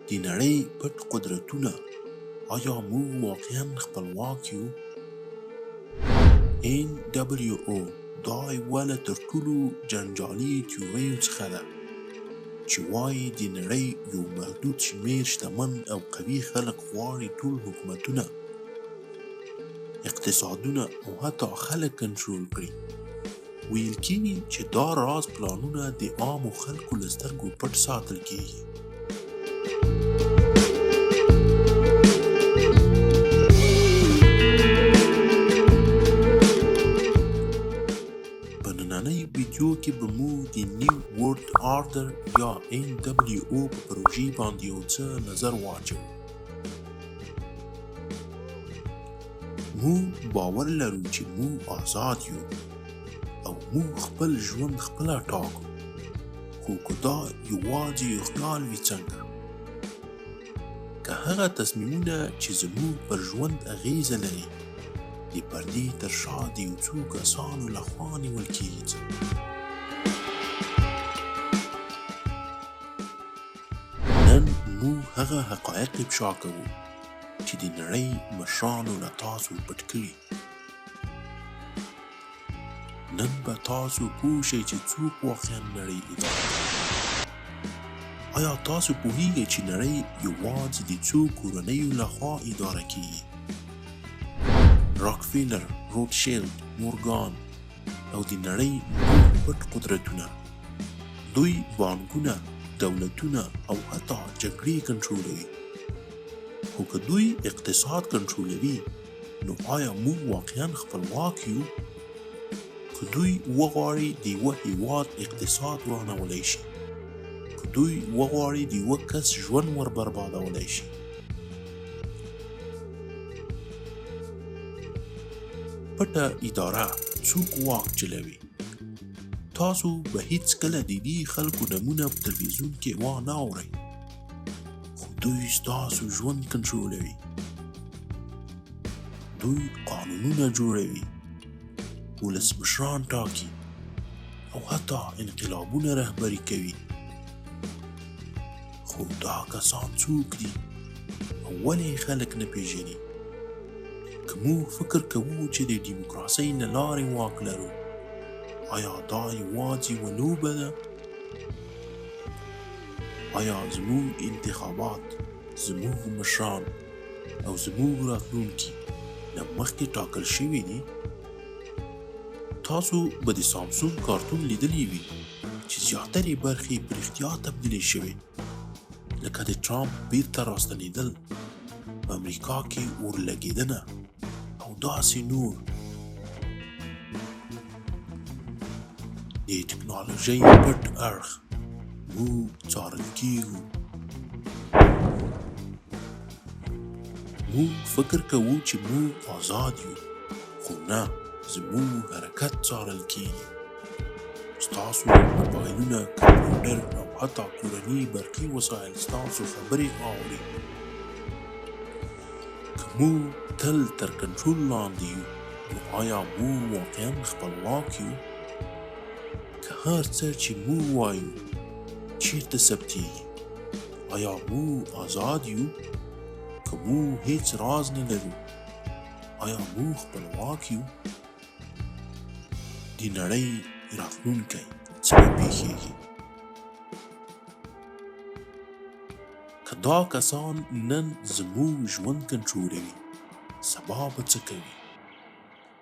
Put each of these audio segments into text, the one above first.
د نړۍ پټ قدرتونه، آیا موږ واقعا خپلواک یو؟ NWO دا یوه له تر ټولو جنجالي تیوریو څخه ده چې وایي د نړۍ یو محدود شمېر شتمن او قوي خلک غواړي ټول حکومتونه، اقتصادونه او حتی خلک کنټرول کړي. ویل کېږي چې دا راز پلانونه د عامو خلکو له سترګو پټ ساتل کېږي. په نننۍ ویډیو کې به موږ د نیو ورلډ آردر یا NWO په پروژې باندې یو څه نظر واچوو. موږ باور لرو چې موږ آزاد یو او موږ خپل ژوند خپله ټاکو، خو که دا یوازې یو خیال وي څنګه؟ که هغه تصمیمونه چې زموږ پر ژوند اغیزه لري د پردې تر شا د یو څو کسانو لخوا نیول کېږي. نن موږ هغه حقایق افشا کوو چې د نړۍ مشرانو له تاسو پټ کړي. نن به تاسو پوه شئ چې څوک واقعا نړۍ اداره کوي. آیا تاسو پوهیږئ چې نړۍ یوازې د څو کورنیو لخوا اداره کېږي؟ راکفیلر، روتشیلډ، مورګان او د نړۍ نور پټ قدرتونه، دوی بانکونه، دولتونه او حتی جګړې کنټرولوي. خو که دوی اقتصاد کنټرولوي، نو آیا موږ واقعا خپلواک یو؟ که دوی وغواړي د یوه هیواد اقتصاد ورانولی شي، که دوی وغواړي د یوه کس ژوند وربربادولی شي. پټه اداره څوک واک چلوي؟ تاسو به هیڅکله د دې خلکو نومونه په تلویزیون کې وانه اورئ، خو دوی ستاسو ژوند کنټرولوي. دوی قانونونه جوړوي، ولسمشران ټاکي او حتی انقلابونه رهبري کوي. خو دا کسان څوک دي او ولې خلک نه پیژني؟ که موږ فکر کوو چې د ډیموکراسۍ له لارې واک لرو، آیا دا یوازې یوه لوبه ده؟ آیا زموږ انتخابات، زموږ مشران او زموږ راتلونکي له مخکې ټاکل شوي دي؟ تاسو به د سامسونګ کارتون لیدلی وي چې زیاترې برخې په رښتیا تبدیلې شوې، لکه د ټرامپ بیرته راستنېدل، په امریکا کې اورلګېدنه او داسې نور. د ټکنالوژۍ پټ اړخ موږ څارل کېږو. موږ فکر کوو چې موږ آزاد یو، خو نه، زموږ حرکت څارل کېږي. ستاسو موبایلونه، کمپیوټر او حتی کورني برقي وسایل ستاسو خبرې اوري. که موږ تل تر کنټرول لاندې یو، نو آیا موږ واقعا خپلواک یو؟ که هر څه چې موږ وایو چیرته ثبتېږي، آیا موږ آزاد یو؟ که موږ هیڅ راز نه لرو، آیا موږ خپلواک یو؟ د نړۍ راتلونکی څه به پیښیږي؟ که دا کسان نن زموږ ژوند کنټرولوي، سبا به څه کوي؟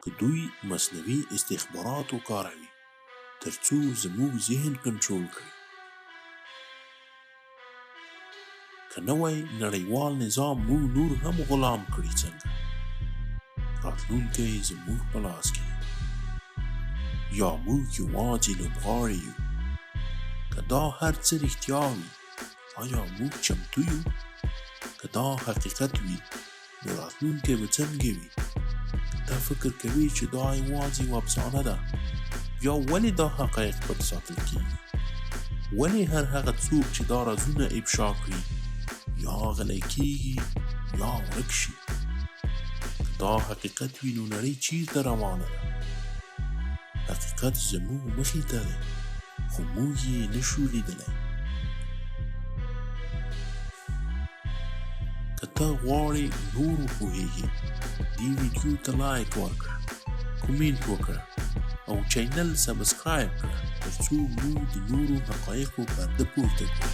که دوی مصنوعي استخبارات وکاروي تر څو زموږ ذهن کنټرول کړي، که نوی نړیوال نظام موږ نور هم غلام کړي، څنګه؟ راتلونکی زموږ په لاس کې، یا موږ یوازې لوبغاړي یو؟ که دا هر څه رښتیا وي، آیا موږ چمتو یو؟ که دا حقیقت وي، نو راتلونکی به څنګه وي؟ که ته فکر کوي چې دا یوازې یوه افسانه ده، بیا ولې دا حقایق پټ ساتل کېږي؟ ولې هر هغه څوک چې دا رازونه افشا کړي یا غلی کېږي یا ورک شي؟ که دا حقیقت وي، نو نړۍ چیرته روانه ده؟ حقیقت زموږ مخې ته دی، خو موږ یې نشو لیدلی. که ته غواړې نور وپوهېږې دې ویډیو ته لایک ورکړه، کومنټ وکړه او چینل سبسکرایب کړه تر څو موږ د نورو حقایقو پرده پورته کړو.